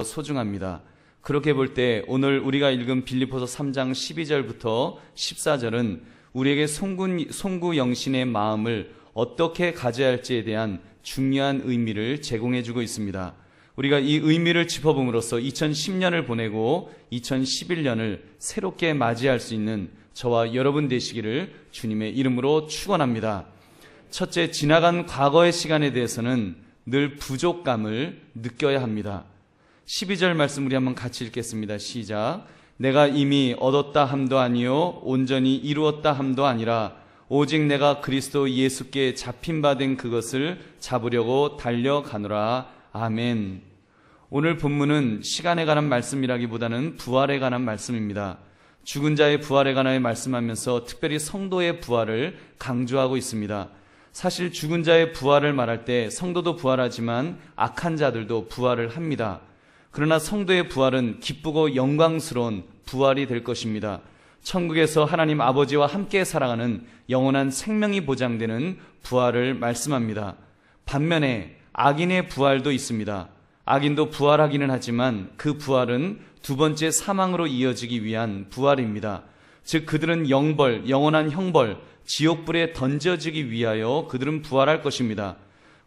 소중합니다. 그렇게 볼 때 오늘 우리가 읽은 빌립보서 3장 12절부터 14절은 우리에게 송구 영신의 마음을 어떻게 가져야 할지에 대한 중요한 의미를 제공해주고 있습니다. 우리가 이 의미를 짚어봄으로써 2010년을 보내고 2011년을 새롭게 맞이할 수 있는 저와 여러분 되시기를 주님의 이름으로 축원합니다. 첫째, 지나간 과거의 시간에 대해서는 늘 부족감을 느껴야 합니다. 12절 말씀 우리 한번 같이 읽겠습니다. 시작. 내가 이미 얻었다 함도 아니요 온전히 이루었다 함도 아니라 오직 내가 그리스도 예수께 잡힌 바 된 그것을 잡으려고 달려가노라. 아멘. 오늘 본문은 시간에 관한 말씀이라기보다는 부활에 관한 말씀입니다. 죽은 자의 부활에 관하여 말씀하면서 특별히 성도의 부활을 강조하고 있습니다. 사실 죽은 자의 부활을 말할 때 성도도 부활하지만 악한 자들도 부활을 합니다. 그러나 성도의 부활은 기쁘고 영광스러운 부활이 될 것입니다. 천국에서 하나님 아버지와 함께 살아가는 영원한 생명이 보장되는 부활을 말씀합니다. 반면에 악인의 부활도 있습니다. 악인도 부활하기는 하지만 그 부활은 두 번째 사망으로 이어지기 위한 부활입니다. 즉 그들은 영원한 형벌, 지옥불에 던져지기 위하여 그들은 부활할 것입니다.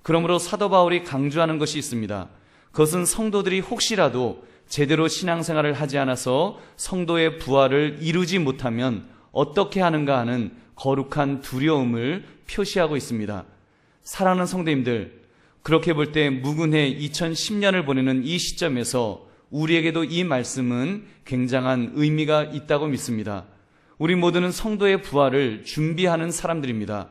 그러므로 사도 바울이 강조하는 것이 있습니다. 그것은 성도들이 혹시라도 제대로 신앙생활을 하지 않아서 성도의 부활을 이루지 못하면 어떻게 하는가 하는 거룩한 두려움을 표시하고 있습니다. 사랑하는 성도님들, 그렇게 볼 때 무근해 2010년을 보내는 이 시점에서 우리에게도 이 말씀은 굉장한 의미가 있다고 믿습니다. 우리 모두는 성도의 부활을 준비하는 사람들입니다.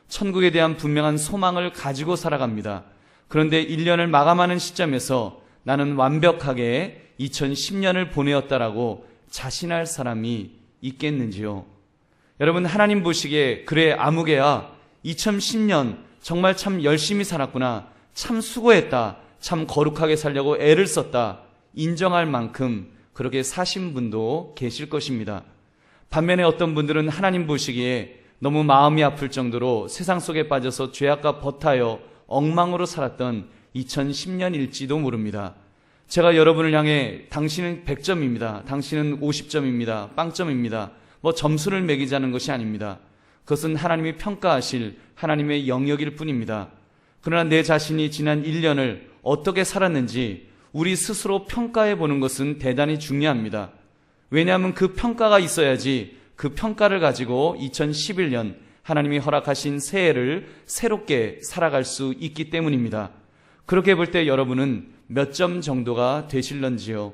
천국에 대한 분명한 소망을 가지고 살아갑니다. 그런데 1년을 마감하는 시점에서 나는 완벽하게 2010년을 보내었다라고 자신할 사람이 있겠는지요? 여러분, 하나님 보시기에 그래 아무개야 2010년 정말 참 열심히 살았구나, 참 수고했다, 참 거룩하게 살려고 애를 썼다 인정할 만큼 그렇게 사신 분도 계실 것입니다. 반면에 어떤 분들은 하나님 보시기에 너무 마음이 아플 정도로 세상 속에 빠져서 죄악과 버타여 엉망으로 살았던 2010년일지도 모릅니다. 제가 여러분을 향해 당신은 100점입니다. 당신은 50점입니다. 빵점입니다. 점수를 매기자는 것이 아닙니다. 그것은 하나님이 평가하실 하나님의 영역일 뿐입니다. 그러나 내 자신이 지난 1년을 어떻게 살았는지 우리 스스로 평가해 보는 것은 대단히 중요합니다. 왜냐하면 그 평가가 있어야지 그 평가를 가지고 2011년 하나님이 허락하신 새해를 새롭게 살아갈 수 있기 때문입니다. 그렇게 볼 때 여러분은 몇 점 정도가 되실런지요?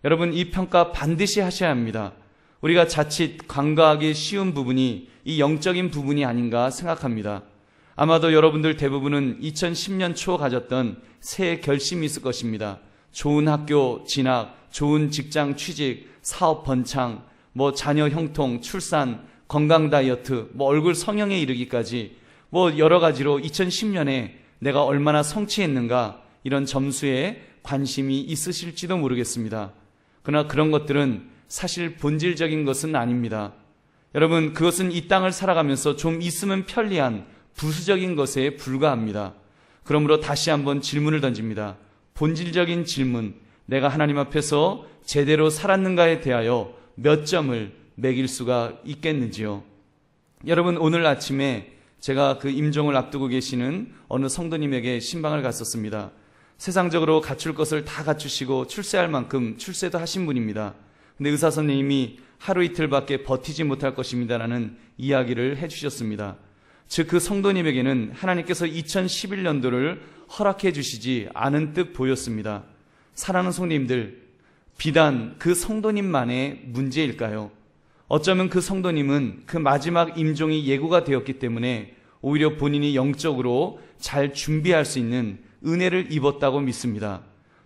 여러분, 이 평가 반드시 하셔야 합니다. 우리가 자칫 간과하기 쉬운 부분이 이 영적인 부분이 아닌가 생각합니다. 아마도 여러분들 대부분은 2010년 초 가졌던 새해 결심이 있을 것입니다. 좋은 학교 진학, 좋은 직장 취직, 사업 번창, 자녀 형통, 출산, 건강 다이어트, 얼굴 성형에 이르기까지 여러 가지로 2010년에 내가 얼마나 성취했는가 이런 점수에 관심이 있으실지도 모르겠습니다. 그러나 그런 것들은 사실 본질적인 것은 아닙니다. 여러분, 그것은 이 땅을 살아가면서 좀 있으면 편리한 부수적인 것에 불과합니다. 그러므로 다시 한번 질문을 던집니다. 본질적인 질문, 내가 하나님 앞에서 제대로 살았는가에 대하여 몇 점을 매길 수가 있겠는지요? 여러분, 오늘 아침에 제가 그 임종을 앞두고 계시는 어느 성도님에게 신방을 갔었습니다. 세상적으로 갖출 것을 다 갖추시고 출세할 만큼 출세도 하신 분입니다. 근데 의사 선생님이 하루 이틀밖에 버티지 못할 것입니다라는 이야기를 해주셨습니다. 즉 그 성도님에게는 하나님께서 2011년도를 허락해 주시지 않은 듯 보였습니다. 사랑하는 성도님들, 비단 그 성도님만의 문제일까요? 어쩌면 그 성도님은 그 마지막 임종이 예고가 되었기 때문에 오히려 본인이 영적으로 잘 준비할 수 있는 은혜를 입었다고 믿습니다.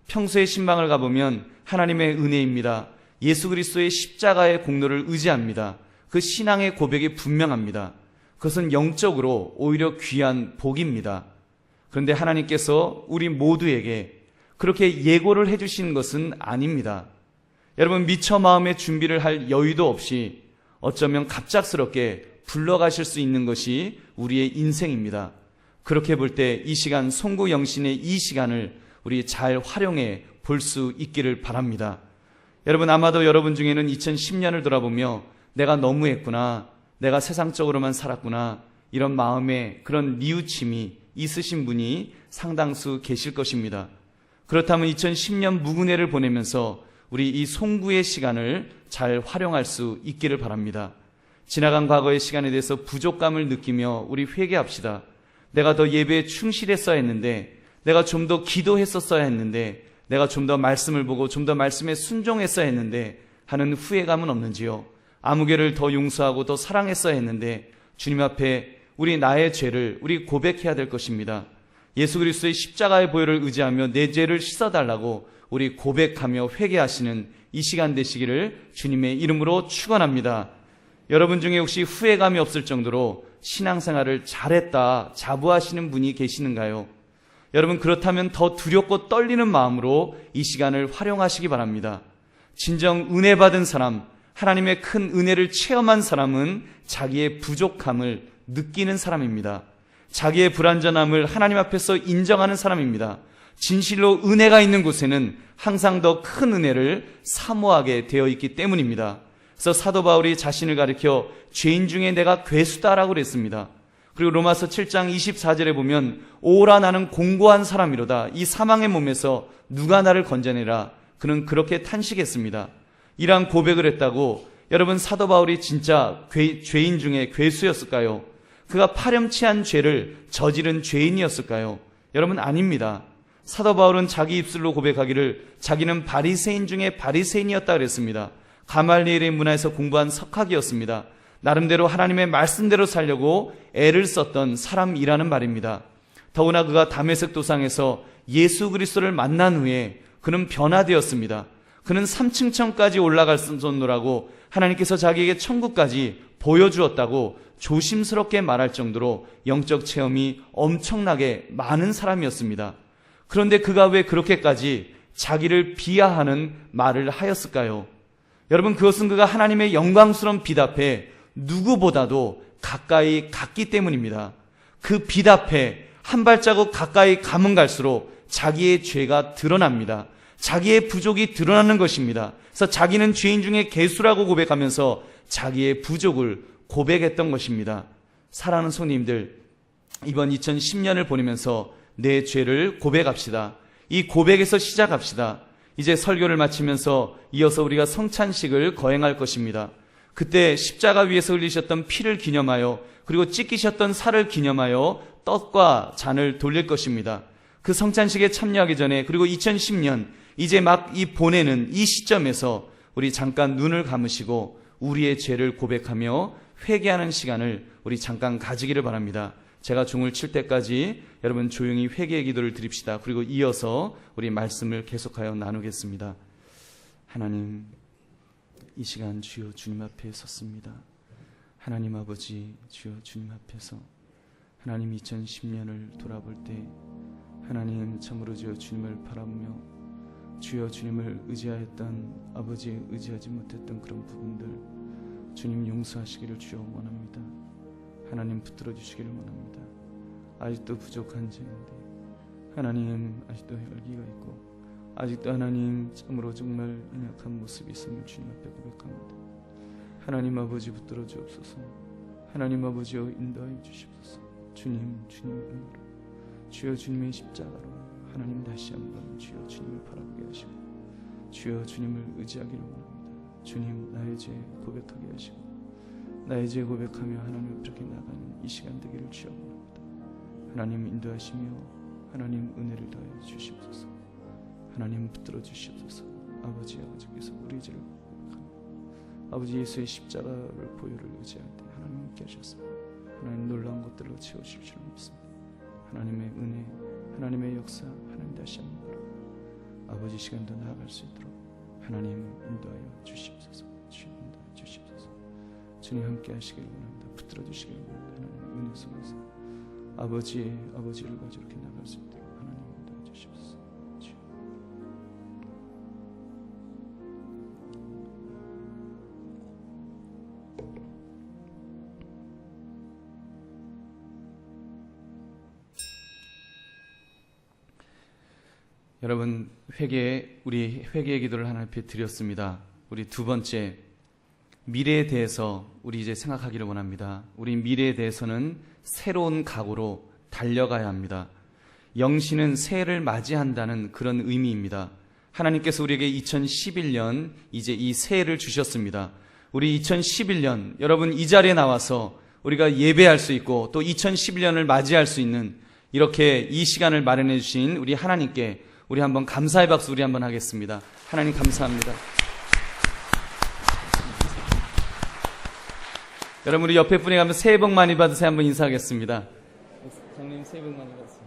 평소에 신방을 가보면 하나님의 은혜입니다. 예수 그리스도의 십자가의 공로를 의지합니다. 그 신앙의 고백이 분명합니다. 그것은 영적으로 오히려 귀한 복입니다. 그런데 하나님께서 우리 모두에게 그렇게 예고를 해주신 것은 아닙니다. 여러분, 미처 마음의 준비를 할 여유도 없이 어쩌면 갑작스럽게 불러가실 수 있는 것이 우리의 인생입니다. 그렇게 볼 때 이 시간, 송구 영신의 이 시간을 우리 잘 활용해 볼 수 있기를 바랍니다. 여러분, 아마도 여러분 중에는 2010년을 돌아보며 내가 너무했구나, 내가 세상적으로만 살았구나, 이런 마음에 그런 뉘우침이 있으신 분이 상당수 계실 것입니다. 그렇다면 2010년 무근해를 보내면서 우리 이 송구의 시간을 잘 활용할 수 있기를 바랍니다. 지나간 과거의 시간에 대해서 부족감을 느끼며 우리 회개합시다. 내가 더 예배에 충실했어야 했는데, 내가 좀 더 기도했었어야 했는데, 내가 좀 더 말씀을 보고 좀 더 말씀에 순종했어야 했는데 하는 후회감은 없는지요? 아무개를 더 용서하고 더 사랑했어야 했는데 주님 앞에 우리 나의 죄를 우리 고백해야 될 것입니다. 예수 그리스도의 십자가의 보혈을 의지하며 내 죄를 씻어달라고 우리 고백하며 회개하시는 이 시간 되시기를 주님의 이름으로 축원합니다. 여러분 중에 혹시 후회감이 없을 정도로 신앙생활을 잘했다 자부하시는 분이 계시는가요? 여러분, 그렇다면 더 두렵고 떨리는 마음으로 이 시간을 활용하시기 바랍니다. 진정 은혜 받은 사람, 하나님의 큰 은혜를 체험한 사람은 자기의 부족함을 느끼는 사람입니다. 자기의 불완전함을 하나님 앞에서 인정하는 사람입니다. 진실로 은혜가 있는 곳에는 항상 더 큰 은혜를 사모하게 되어 있기 때문입니다. 그래서 사도 바울이 자신을 가리켜 죄인 중에 내가 괴수다라고 그랬습니다. 그리고 로마서 7장 24절에 보면 오라 나는 공고한 사람이로다. 이 사망의 몸에서 누가 나를 건져내라. 그는 그렇게 탄식했습니다. 이러한 고백을 했다고 여러분, 사도 바울이 진짜 죄인 중에 괴수였을까요? 그가 파렴치한 죄를 저지른 죄인이었을까요? 여러분, 아닙니다. 사도 바울은 자기 입술로 고백하기를 자기는 바리새인 중에 바리새인이었다 그랬습니다. 가말리엘의 문화에서 공부한 석학이었습니다. 나름대로 하나님의 말씀대로 살려고 애를 썼던 사람이라는 말입니다. 더구나 그가 다메섹 도상에서 예수 그리스도를 만난 후에 그는 변화되었습니다. 그는 3층천까지 올라갈 정도라고 하나님께서 자기에게 천국까지 보여주었다고 조심스럽게 말할 정도로 영적 체험이 엄청나게 많은 사람이었습니다. 그런데 그가 왜 그렇게까지 자기를 비하하는 말을 하였을까요? 여러분, 그것은 그가 하나님의 영광스러운 빛 앞에 누구보다도 가까이 갔기 때문입니다. 그 빛 앞에 한 발자국 가까이 가면 갈수록 자기의 죄가 드러납니다. 자기의 부족이 드러나는 것입니다. 그래서 자기는 죄인 중에 괴수라고 고백하면서 자기의 부족을 고백했던 것입니다. 사랑하는 손님들, 이번 2010년을 보내면서 내 죄를 고백합시다. 이 고백에서 시작합시다. 이제 설교를 마치면서 이어서 우리가 성찬식을 거행할 것입니다. 그때 십자가 위에서 흘리셨던 피를 기념하여 그리고 찢기셨던 살을 기념하여 떡과 잔을 돌릴 것입니다. 그 성찬식에 참여하기 전에 그리고 2010년 이제 막 이 보내는 이 시점에서 우리 잠깐 눈을 감으시고 우리의 죄를 고백하며 회개하는 시간을 우리 잠깐 가지기를 바랍니다. 제가 종을 칠 때까지 여러분 조용히 회개의 기도를 드립시다. 그리고 이어서 우리 말씀을 계속하여 나누겠습니다. 하나님, 이 시간 주여 주님 앞에 섰습니다. 하나님 아버지, 주여 주님 앞에서 하나님 2010년을 돌아볼 때 하나님 참으로 주여 주님을 바라보며 주여 주님을 의지하였던 아버지 의지하지 못했던 그런 부분들 주님 용서하시기를 주여 원합니다. 하나님 붙들어 주시기를 원합니다. 아직도 부족한 죄인데 하나님 아직도 혈기가 있고 아직도 하나님 참으로 정말 연약한 모습이 있음을 주님 앞에 고백합니다. 하나님 아버지 붙들어 주옵소서. 하나님 아버지여 인도하여 주십소서. 주님 주님의 은혜로 주여 주님의 십자가로 하나님 다시 한번 주여 주님을 바라보게 하시고 주여 주님을 의지하기를 원합니다. 주님 나의 죄 고백하게 하시고 나의 죄 고백하며 하나님 앞에 나가는 이 시간 되기를 주여 원합니다. 하나님 인도하시며 하나님 은혜를 더하여 주시옵소서. 하나님 붙들어 주시옵소서. 아버지께서 우리 죄를 고백합니다. 아버지 예수의 십자가를 보혈을 의지할 때 하나님 함께 하셔서 하나님 놀라운 것들로 채우실 줄 믿습니다. 하나님의 은혜, 하나님의 역사, 하나님 다시 한번 바라보고 아버지 시간도 나아갈 수 있도록 하나님 인도하여 주시옵소서. 주님 인도하여 주시옵소서. 주님 함께 하시기를 원합니다. 붙들어 주시기를 원합니다. 하나님의 은혜 속에서 아버지를 가지고 이렇게 나갈 수 있도록 하나님 인도하여 주시옵소서. 여러분, 우리 회개의 기도를 하나님 앞에 드렸습니다. 우리 두 번째, 미래에 대해서 우리 이제 생각하기를 원합니다. 우리 미래에 대해서는 새로운 각오로 달려가야 합니다. 영신은 새해를 맞이한다는 그런 의미입니다. 하나님께서 우리에게 2011년 이제 이 새해를 주셨습니다. 우리 2011년 여러분 이 자리에 나와서 우리가 예배할 수 있고 또 2011년을 맞이할 수 있는 이렇게 이 시간을 마련해 주신 우리 하나님께 우리 한번 감사의 박수 우리 한번 하겠습니다. 하나님 감사합니다. 여러분 우리 옆에 분에 가면 새해 복 많이 받으세요. 한번 인사하겠습니다. 장님 새해 복 많이 받으세요.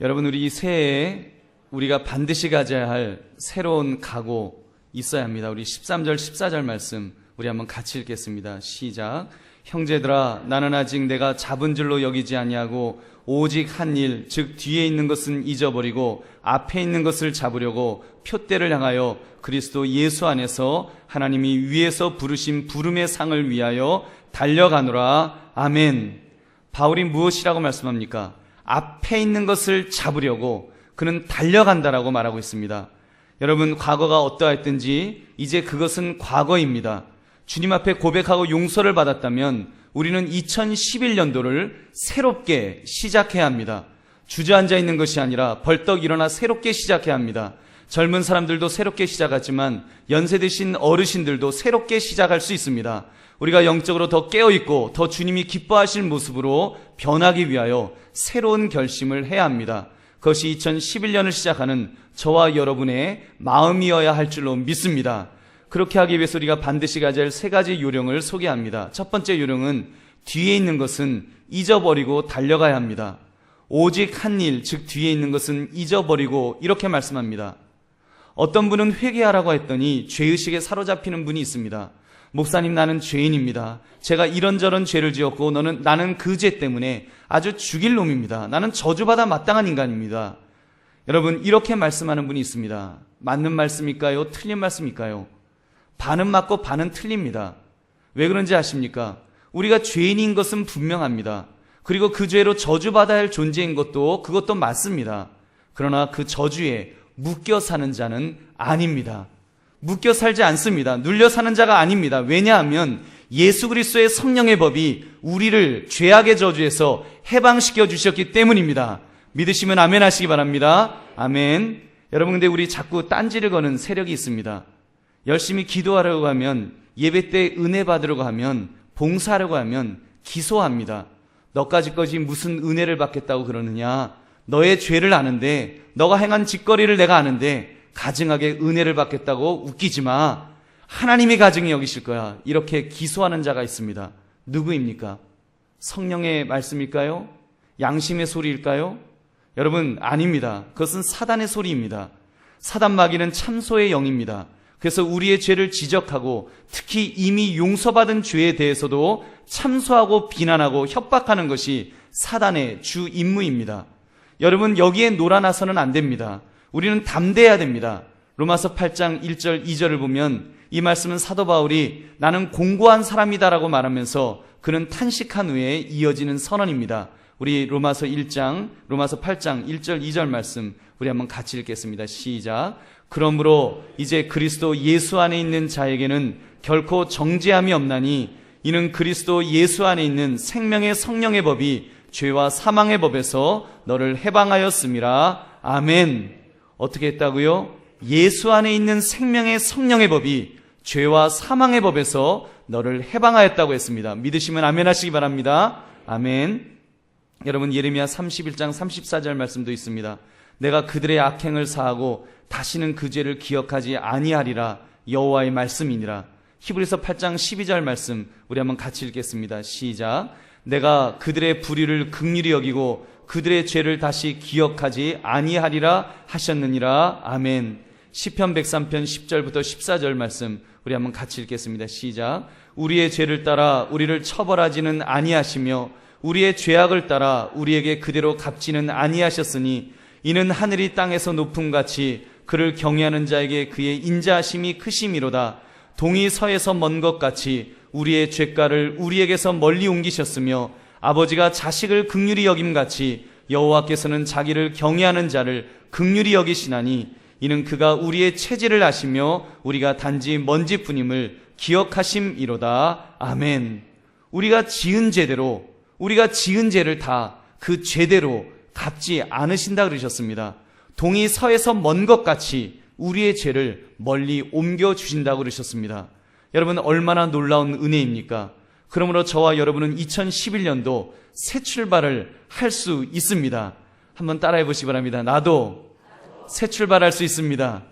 여러분 우리 이 새해에 우리가 반드시 가져야 할 새로운 각오 있어야 합니다. 우리 13절 14절 말씀 우리 한번 같이 읽겠습니다. 시작. 형제들아 나는 아직 내가 잡은 줄로 여기지 아니하고 오직 한 일 즉 뒤에 있는 것은 잊어버리고 앞에 있는 것을 잡으려고 표대를 향하여 그리스도 예수 안에서 하나님이 위에서 부르신 부름의 상을 위하여 달려가노라. 아멘. 바울이 무엇이라고 말씀합니까? 앞에 있는 것을 잡으려고 그는 달려간다라고 말하고 있습니다. 여러분 과거가 어떠했든지 이제 그것은 과거입니다. 주님 앞에 고백하고 용서를 받았다면 우리는 2011년도를 새롭게 시작해야 합니다. 주저앉아 있는 것이 아니라 벌떡 일어나 새롭게 시작해야 합니다. 젊은 사람들도 새롭게 시작하지만 연세 드신 어르신들도 새롭게 시작할 수 있습니다. 우리가 영적으로 더 깨어있고 더 주님이 기뻐하실 모습으로 변하기 위하여 새로운 결심을 해야 합니다. 그것이 2011년을 시작하는 저와 여러분의 마음이어야 할 줄로 믿습니다. 그렇게 하기 위해서 우리가 반드시 가져야 할 세 가지 요령을 소개합니다. 첫 번째 요령은 뒤에 있는 것은 잊어버리고 달려가야 합니다. 오직 한 일, 즉 뒤에 있는 것은 잊어버리고 이렇게 말씀합니다. 어떤 분은 회개하라고 했더니 죄의식에 사로잡히는 분이 있습니다. 목사님 나는 죄인입니다. 제가 이런저런 죄를 지었고 나는 그 죄 때문에 아주 죽일 놈입니다. 나는 저주받아 마땅한 인간입니다. 여러분 이렇게 말씀하는 분이 있습니다. 맞는 말씀일까요? 틀린 말씀일까요? 반은 맞고 반은 틀립니다. 왜 그런지 아십니까? 우리가 죄인인 것은 분명합니다. 그리고 그 죄로 저주받아야 할 존재인 그것도 맞습니다. 그러나 그 저주에 묶여 사는 자는 아닙니다. 묶여 살지 않습니다. 눌려 사는 자가 아닙니다. 왜냐하면 예수 그리스도의 성령의 법이 우리를 죄악의 저주에서 해방시켜 주셨기 때문입니다. 믿으시면 아멘 하시기 바랍니다. 아멘. 여러분 근데 우리 자꾸 딴지를 거는 세력이 있습니다. 열심히 기도하려고 하면 예배 때 은혜 받으려고 하면 봉사하려고 하면 기소합니다. 너까지까지 무슨 은혜를 받겠다고 그러느냐. 너의 죄를 아는데 너가 행한 짓거리를 내가 아는데 가증하게 은혜를 받겠다고 웃기지 마. 하나님이 가증히 여기실 거야. 이렇게 기소하는 자가 있습니다. 누구입니까? 성령의 말씀일까요? 양심의 소리일까요? 여러분 아닙니다. 그것은 사단의 소리입니다. 사단 마귀는 참소의 영입니다. 그래서 우리의 죄를 지적하고 특히 이미 용서받은 죄에 대해서도 참소하고 비난하고 협박하는 것이 사단의 주 임무입니다. 여러분 여기에 놀아나서는 안 됩니다. 우리는 담대해야 됩니다. 로마서 8장 1절 2절을 보면 이 말씀은 사도 바울이 나는 공고한 사람이다라고 말하면서 그는 탄식한 후에 이어지는 선언입니다. 우리 로마서 8장 1절 2절 말씀 우리 한번 같이 읽겠습니다. 시작. 그러므로 이제 그리스도 예수 안에 있는 자에게는 결코 정죄함이 없나니 이는 그리스도 예수 안에 있는 생명의 성령의 법이 죄와 사망의 법에서 너를 해방하였음이라. 아멘. 어떻게 했다고요? 예수 안에 있는 생명의 성령의 법이 죄와 사망의 법에서 너를 해방하였다고 했습니다. 믿으시면 아멘 하시기 바랍니다. 아멘. 여러분 예레미야 31장 34절 말씀도 있습니다. 내가 그들의 악행을 사하고 다시는 그 죄를 기억하지 아니하리라. 여호와의 말씀이니라. 히브리서 8장 12절 말씀 우리 한번 같이 읽겠습니다. 시작. 내가 그들의 불의를 긍휼히 여기고 그들의 죄를 다시 기억하지 아니하리라 하셨느니라. 아멘. 시편 103편 10절부터 14절 말씀 우리 한번 같이 읽겠습니다. 시작. 우리의 죄를 따라 우리를 처벌하지는 아니하시며 우리의 죄악을 따라 우리에게 그대로 갚지는 아니하셨으니 이는 하늘이 땅에서 높음같이 그를 경외하는 자에게 그의 인자하심이 크심이로다. 동이 서에서 먼 것 같이 우리의 죄가를 우리에게서 멀리 옮기셨으며 아버지가 자식을 긍휼히 여김같이 여호와께서는 자기를 경외하는 자를 긍휼히 여기시나니 이는 그가 우리의 체질을 아시며 우리가 단지 먼지뿐임을 기억하심이로다. 아멘. 우리가 지은 죄를 다 그 죄대로 갚지 않으신다 그러셨습니다. 동이 서에서 먼 것 같이 우리의 죄를 멀리 옮겨주신다고 그러셨습니다. 여러분, 얼마나 놀라운 은혜입니까? 그러므로 저와 여러분은 2011년도 새 출발을 할 수 있습니다. 한번 따라해 보시기 바랍니다. 나도 새 출발할 수 있습니다.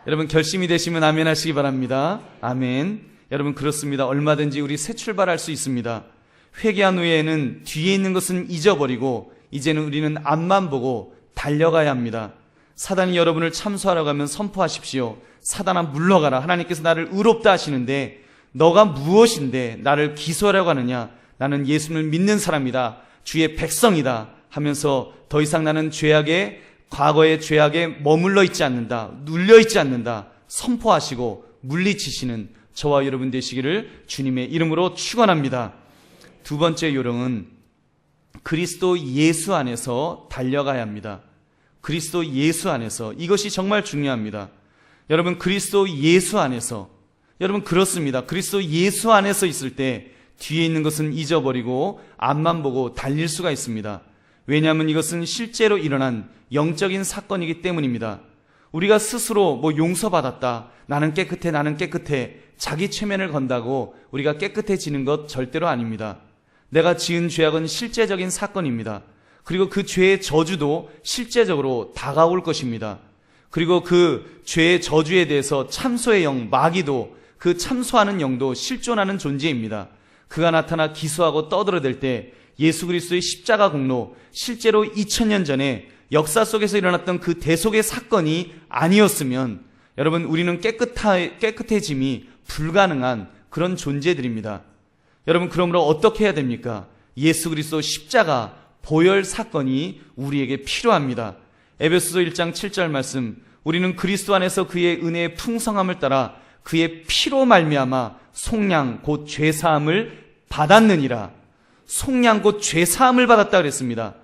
여러분, 결심이 되시면 아멘 하시기 바랍니다. 아멘. 여러분, 그렇습니다. 얼마든지 우리 새 출발할 수 있습니다. 회개한 후에는 뒤에 있는 것은 잊어버리고 이제는 우리는 앞만 보고 달려가야 합니다. 사단이 여러분을 참소하라고 하면 선포하십시오. 사단아, 물러가라. 하나님께서 나를 의롭다 하시는데 너가 무엇인데 나를 기소하려고 하느냐? 나는 예수를 믿는 사람이다. 주의 백성이다. 하면서 더 이상 나는 과거의 죄악에 머물러 있지 않는다. 눌려 있지 않는다. 선포하시고 물리치시는 저와 여러분 되시기를 주님의 이름으로 축원합니다. 두 번째 요령은 그리스도 예수 안에서 달려가야 합니다. 그리스도 예수 안에서, 이것이 정말 중요합니다. 여러분, 그리스도 예수 안에서, 여러분 그렇습니다. 그리스도 예수 안에서 있을 때 뒤에 있는 것은 잊어버리고 앞만 보고 달릴 수가 있습니다. 왜냐하면 이것은 실제로 일어난 영적인 사건이기 때문입니다. 우리가 스스로 용서받았다, 나는 깨끗해 자기 최면을 건다고 우리가 깨끗해지는 것 절대로 아닙니다. 내가 지은 죄악은 실제적인 사건입니다. 그리고 그 죄의 저주도 실제적으로 다가올 것입니다. 그리고 그 죄의 저주에 대해서 참소의 영, 마귀도, 그 참소하는 영도 실존하는 존재입니다. 그가 나타나 기소하고 떠들어댈 때 예수 그리스도의 십자가 공로, 실제로 2000년 전에 역사 속에서 일어났던 그 대속의 사건이 아니었으면 여러분, 우리는 깨끗해짐이 불가능한 그런 존재들입니다. 여러분, 그러므로 어떻게 해야 됩니까? 예수 그리스도 십자가 보혈 사건이 우리에게 필요합니다. 에베소서 1장 7절 말씀, 우리는 그리스도 안에서 그의 은혜의 풍성함을 따라 그의 피로 말미암아 속량 곧 죄사함을 받았느니라. 속량 곧 죄사함을 받았다 그랬습니다.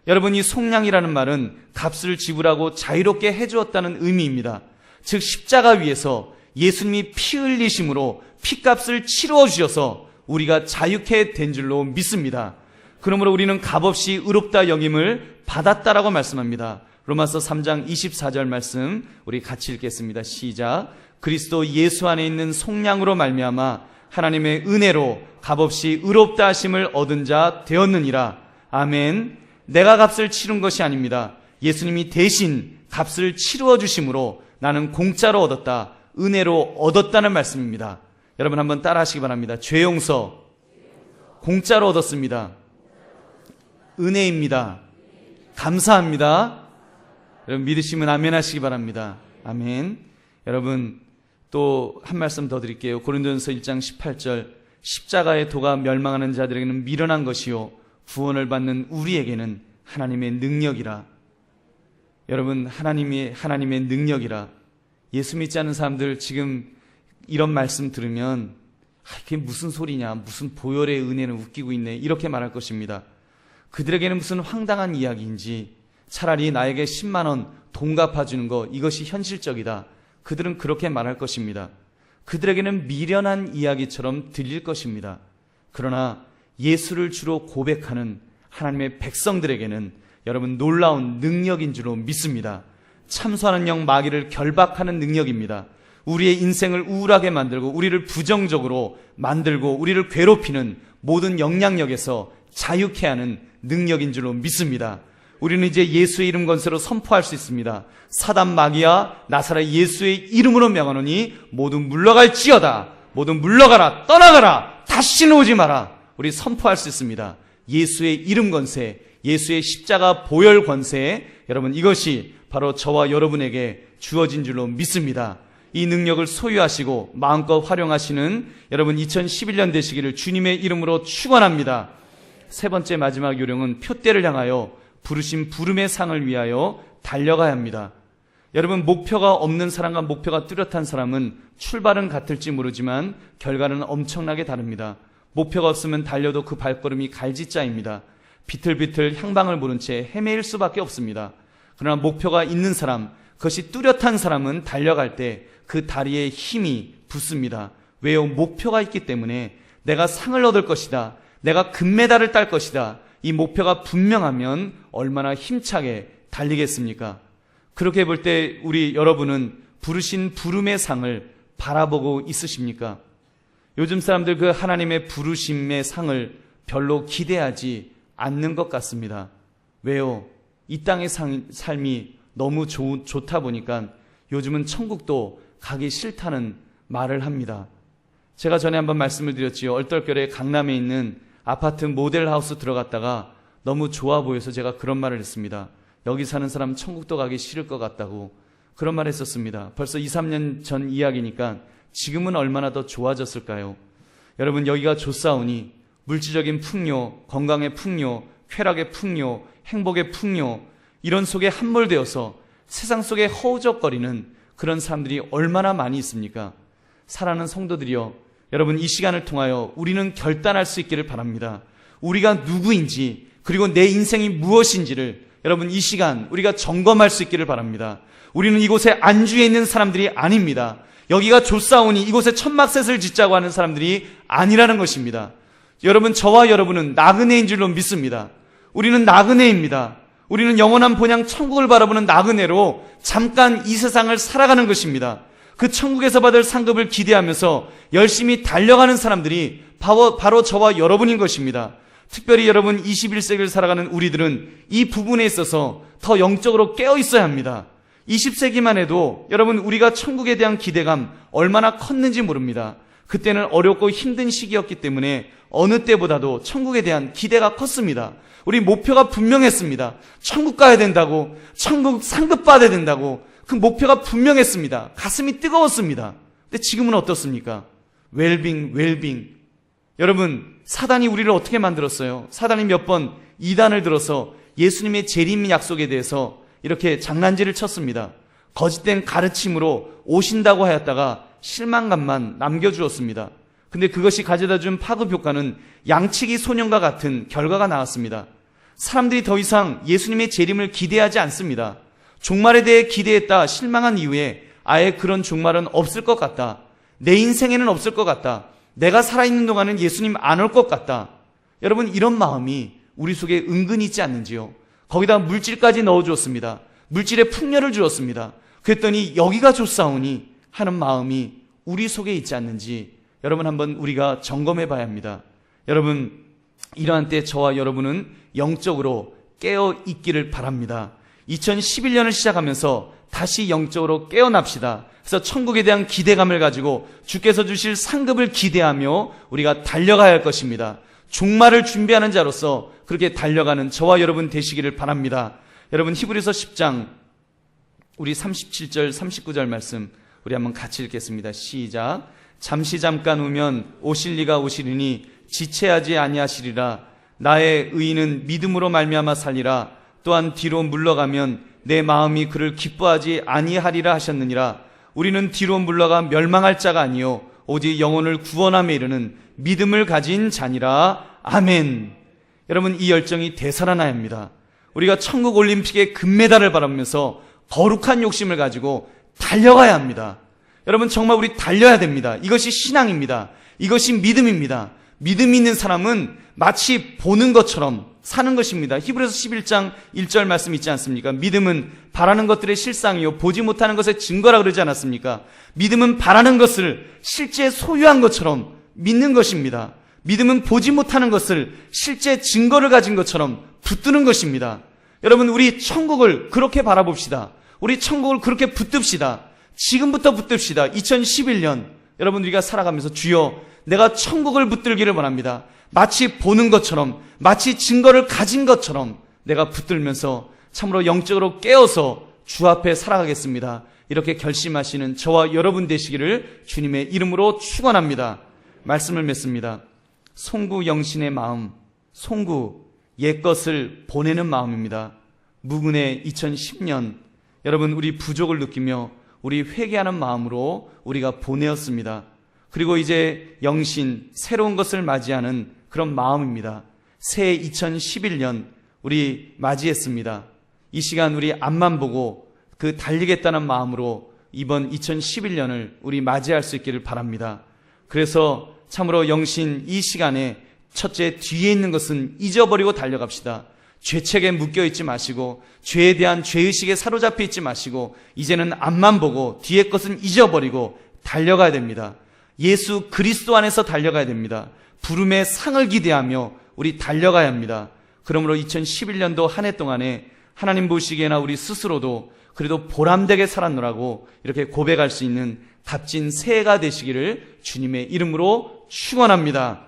여러분, 이 속량이라는 말은 값을 지불하고 자유롭게 해주었다는 의미입니다. 즉 십자가 위에서 예수님이 피 흘리심으로 피값을 치루어 주셔서 우리가 자유케 된 줄로 믿습니다. 그러므로 우리는 값없이 의롭다 여김을 받았다라고 말씀합니다. 로마서 3장 24절 말씀 우리 같이 읽겠습니다. 시작. 그리스도 예수 안에 있는 속량으로 말미암아 하나님의 은혜로 값없이 의롭다 하심을 얻은 자 되었느니라. 아멘. 내가 값을 치른 것이 아닙니다. 예수님이 대신 값을 치루어 주심으로 나는 공짜로 얻었다, 은혜로 얻었다는 말씀입니다. 여러분 한번 따라 하시기 바랍니다. 죄 용서 공짜로 얻었습니다. 은혜입니다. 감사합니다. 여러분 믿으시면 아멘 하시기 바랍니다. 아멘. 여러분 또 한 말씀 더 드릴게요. 고린도전서 1장 18절, 십자가의 도가 멸망하는 자들에게는 미련한 것이요 구원을 받는 우리에게는 하나님의 능력이라. 여러분, 하나님의 능력이라. 예수 믿지 않는 사람들 지금 이런 말씀 들으면 그게 무슨 소리냐, 무슨 보혈의 은혜는 웃기고 있네, 이렇게 말할 것입니다. 그들에게는 무슨 황당한 이야기인지, 차라리 나에게 10만 원 돈 갚아주는 거, 이것이 현실적이다, 그들은 그렇게 말할 것입니다. 그들에게는 미련한 이야기처럼 들릴 것입니다. 그러나 예수를 주로 고백하는 하나님의 백성들에게는 여러분 놀라운 능력인 줄로 믿습니다. 참소하는 영 마귀를 결박하는 능력입니다. 우리의 인생을 우울하게 만들고 우리를 부정적으로 만들고 우리를 괴롭히는 모든 영향력에서 자유케 하는 능력인 줄로 믿습니다. 우리는 이제 예수의 이름 건세로 선포할 수 있습니다. 사단 마귀야, 나사렛 예수의 이름으로 명하노니 모두 물러갈지어다. 모두 물러가라, 떠나가라, 다시는 오지 마라. 우리 선포할 수 있습니다. 예수의 이름 건세, 예수의 십자가 보혈 권세, 여러분 이것이 바로 저와 여러분에게 주어진 줄로 믿습니다. 이 능력을 소유하시고 마음껏 활용하시는 여러분 2011년 되시기를 주님의 이름으로 축원합니다. 세 번째 마지막 요령은 표대를 향하여 부르신 부름의 상을 위하여 달려가야 합니다. 여러분 목표가 없는 사람과 목표가 뚜렷한 사람은 출발은 같을지 모르지만 결과는 엄청나게 다릅니다. 목표가 없으면 달려도 그 발걸음이 갈짓자입니다. 비틀비틀 향방을 모른 채 헤매일 수밖에 없습니다. 그러나 목표가 있는 사람, 그것이 뚜렷한 사람은 달려갈 때 그 다리에 힘이 붙습니다. 왜요? 목표가 있기 때문에 내가 상을 얻을 것이다. 내가 금메달을 딸 것이다. 이 목표가 분명하면 얼마나 힘차게 달리겠습니까? 그렇게 볼 때 우리 여러분은 부르신 부름의 상을 바라보고 있으십니까? 요즘 사람들 그 하나님의 부르심의 상을 별로 기대하지 않는 것 같습니다. 왜요? 이 땅의 삶이 너무 좋다 보니까 요즘은 천국도 가기 싫다는 말을 합니다. 제가 전에 한번 말씀을 드렸지요. 얼떨결에 강남에 있는 아파트 모델하우스 들어갔다가 너무 좋아 보여서 제가 그런 말을 했습니다. 여기 사는 사람 천국도 가기 싫을 것 같다고 그런 말을 했었습니다. 벌써 2, 3년 전 이야기니까 지금은 얼마나 더 좋아졌을까요? 여러분, 여기가 좋사오니 물질적인 풍요, 건강의 풍요, 쾌락의 풍요, 행복의 풍요, 이런 속에 함몰되어서 세상 속에 허우적거리는 그런 사람들이 얼마나 많이 있습니까? 사랑하는 성도들이여, 여러분, 이 시간을 통하여 우리는 결단할 수 있기를 바랍니다. 우리가 누구인지, 그리고 내 인생이 무엇인지를 여러분, 이 시간 우리가 점검할 수 있기를 바랍니다. 우리는 이곳에 안주해 있는 사람들이 아닙니다. 여기가 좋사오니 이곳에 천막셋을 짓자고 하는 사람들이 아니라는 것입니다. 여러분, 저와 여러분은 나그네인 줄로 믿습니다. 우리는 나그네입니다. 우리는 영원한 본향 천국을 바라보는 나그네로 잠깐 이 세상을 살아가는 것입니다. 그 천국에서 받을 상급을 기대하면서 열심히 달려가는 사람들이 바로 저와 여러분인 것입니다. 특별히 여러분, 21세기를 살아가는 우리들은 이 부분에 있어서 더 영적으로 깨어 있어야 합니다. 20세기만 해도 여러분, 우리가 천국에 대한 기대감 얼마나 컸는지 모릅니다. 그때는 어렵고 힘든 시기였기 때문에 어느 때보다도 천국에 대한 기대가 컸습니다. 우리 목표가 분명했습니다. 천국 가야 된다고, 천국 상급 받아야 된다고, 그 목표가 분명했습니다. 가슴이 뜨거웠습니다. 근데 지금은 어떻습니까? 웰빙. 여러분, 사단이 우리를 어떻게 만들었어요? 사단이 몇 번 이단을 들어서 예수님의 재림 약속에 대해서 이렇게 장난질을 쳤습니다. 거짓된 가르침으로 오신다고 하였다가 실망감만 남겨주었습니다. 근데 그것이 가져다 준 파급 효과는 양치기 소년과 같은 결과가 나왔습니다. 사람들이 더 이상 예수님의 재림을 기대하지 않습니다. 종말에 대해 기대했다 실망한 이후에 아예 그런 종말은 없을 것 같다. 내 인생에는 없을 것 같다. 내가 살아있는 동안은 예수님 안 올 것 같다. 여러분, 이런 마음이 우리 속에 은근히 있지 않는지요? 거기다 물질까지 넣어주었습니다. 물질에 풍요를 주었습니다. 그랬더니 여기가 좋사오니 하는 마음이 우리 속에 있지 않는지 여러분, 한번 우리가 점검해 봐야 합니다. 여러분, 이러한 때 저와 여러분은 영적으로 깨어 있기를 바랍니다. 2011년을 시작하면서 다시 영적으로 깨어납시다. 그래서 천국에 대한 기대감을 가지고 주께서 주실 상급을 기대하며 우리가 달려가야 할 것입니다. 종말을 준비하는 자로서 그렇게 달려가는 저와 여러분 되시기를 바랍니다. 여러분, 히브리서 10장 우리 37절 39절 말씀 우리 한번 같이 읽겠습니다. 시작. 잠시 잠깐 오면 오실 리가 오시리니 지체하지 아니하시리라. 나의 의인은 믿음으로 말미암아 살리라. 또한 뒤로 물러가면 내 마음이 그를 기뻐하지 아니하리라 하셨느니라. 우리는 뒤로 물러가 멸망할 자가 아니요 오직 영혼을 구원함에 이르는 믿음을 가진 자니라. 아멘. 여러분, 이 열정이 되살아나야 합니다. 우리가 천국 올림픽의 금메달을 바라보면서 거룩한 욕심을 가지고 달려가야 합니다. 여러분, 정말 우리 달려야 됩니다. 이것이 신앙입니다. 이것이 믿음입니다. 믿음이 있는 사람은 마치 보는 것처럼 사는 것입니다. 히브리서 11장 1절 말씀 있지 않습니까? 믿음은 바라는 것들의 실상이요 보지 못하는 것의 증거라 그러지 않았습니까? 믿음은 바라는 것을 실제 소유한 것처럼 믿는 것입니다. 믿음은 보지 못하는 것을 실제 증거를 가진 것처럼 붙드는 것입니다. 여러분, 우리 천국을 그렇게 바라봅시다. 우리 천국을 그렇게 붙듭시다. 지금부터 붙듭시다. 2011년 여러분, 우리가 살아가면서 주여 내가 천국을 붙들기를 원합니다. 마치 보는 것처럼, 마치 증거를 가진 것처럼 내가 붙들면서 참으로 영적으로 깨어서 주 앞에 살아가겠습니다. 이렇게 결심하시는 저와 여러분 되시기를 주님의 이름으로 축원합니다. 말씀을 맺습니다. 송구 영신의 마음, 송구 옛것을 보내는 마음입니다. 무근의 2010년 여러분, 우리 부족을 느끼며 우리 회개하는 마음으로 우리가 보내었습니다. 그리고 이제 영신, 새로운 것을 맞이하는 그런 마음입니다. 새해 2011년 우리 맞이했습니다. 이 시간 우리 앞만 보고 그 달리겠다는 마음으로 이번 2011년을 우리 맞이할 수 있기를 바랍니다. 그래서 참으로 영신 이 시간에 첫째, 뒤에 있는 것은 잊어버리고 달려갑시다. 죄책에 묶여있지 마시고 죄에 대한 죄의식에 사로잡혀 있지 마시고 이제는 앞만 보고 뒤에 것은 잊어버리고 달려가야 됩니다. 예수 그리스도 안에서 달려가야 됩니다. 부름의 상을 기대하며 우리 달려가야 합니다. 그러므로 2011년도 한 해 동안에 하나님 보시기에나 우리 스스로도 그래도 보람되게 살았노라고 이렇게 고백할 수 있는 값진 새해가 되시기를 주님의 이름으로 축원합니다.